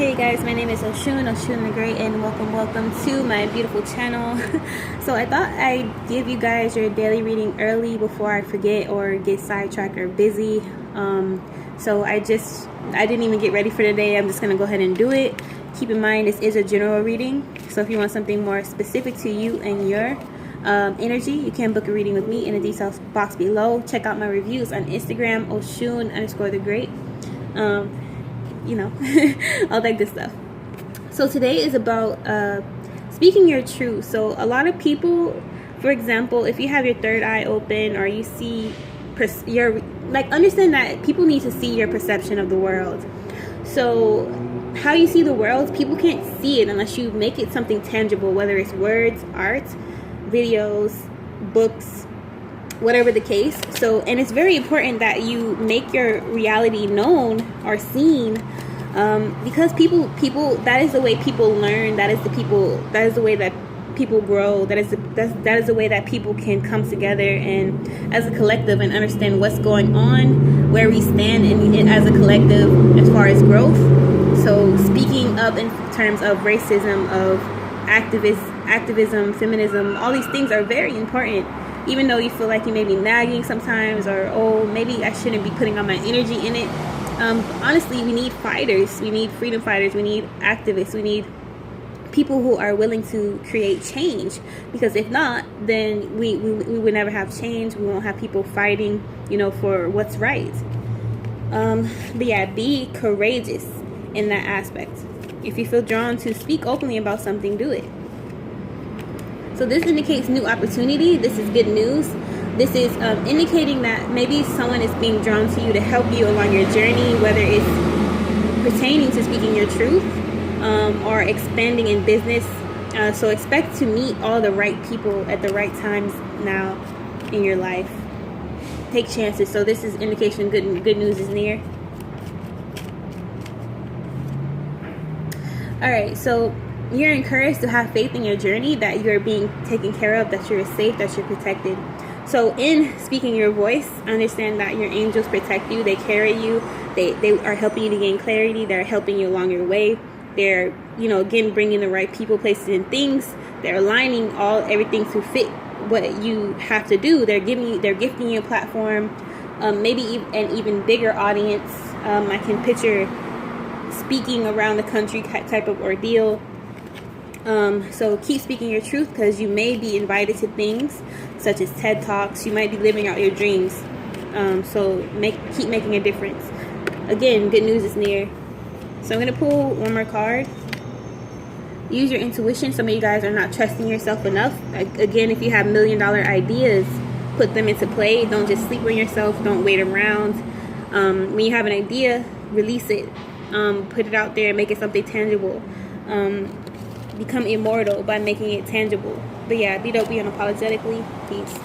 Hey guys, my name is Oshun the Great, and welcome to my beautiful channel. So I thought I'd give you guys your daily reading early before I forget or get sidetracked or busy. So I didn't even get ready for today. I'm just gonna go ahead and do it. Keep in mind, this is a general reading, so if you want something more specific to you and your energy, you can book a reading with me in the details box below. Check out my reviews on Instagram, Oshun_the_great. You know, all that good stuff. So today is about speaking your truth. So a lot of people, for example, if you have your third eye open or you see understand that people need to see your perception of the world. So how you see the world, people can't see it unless you make it something tangible, whether it's words, art, videos, books, whatever the case. So, and it's very important that you make your reality known or seen, because people, that is the way people learn. That is the way that people grow. That is the way that people can come together and as a collective and understand what's going on, where we stand in as a collective as far as growth. So speaking up in terms of racism, of activism, feminism, all these things are very important. Even though you feel like you may be nagging sometimes, or oh, maybe I shouldn't be putting all my energy in it. Honestly, we need fighters. We need freedom fighters. We need activists. We need people who are willing to create change. Because if not, then we would never have change. We won't have people fighting, for what's right. But yeah, be courageous in that aspect. If you feel drawn to speak openly about something, do it. So this indicates new opportunity. This is good news. This is indicating that maybe someone is being drawn to you to help you along your journey, whether it's pertaining to speaking your truth or expanding in business. So expect to meet all the right people at the right times now in your life. Take chances. So this is indication good news is near. All right, so you're encouraged to have faith in your journey, that you're being taken care of, that you're safe, that you're protected. So in speaking your voice, understand that your angels protect you. They carry you. They are helping you to gain clarity. They're helping you along your way. They're, again, bringing the right people, places, and things. They're aligning everything to fit what you have to do. They're gifting you a platform, maybe an even bigger audience. I can picture speaking around the country type of ordeal. So keep speaking your truth, because you may be invited to things such as TED Talks. You might be living out your dreams. So keep making a difference. Again, good news is near. So I'm going to pull one more card. Use your intuition. Some of you guys are not trusting yourself enough. Again, if you have $1 million ideas, put them into play. Don't just sleep on yourself. Don't wait around. When you have an idea, release it. Put it out there and make it something tangible. Become immortal by making it tangible. But yeah, be dope, be unapologetically. Peace.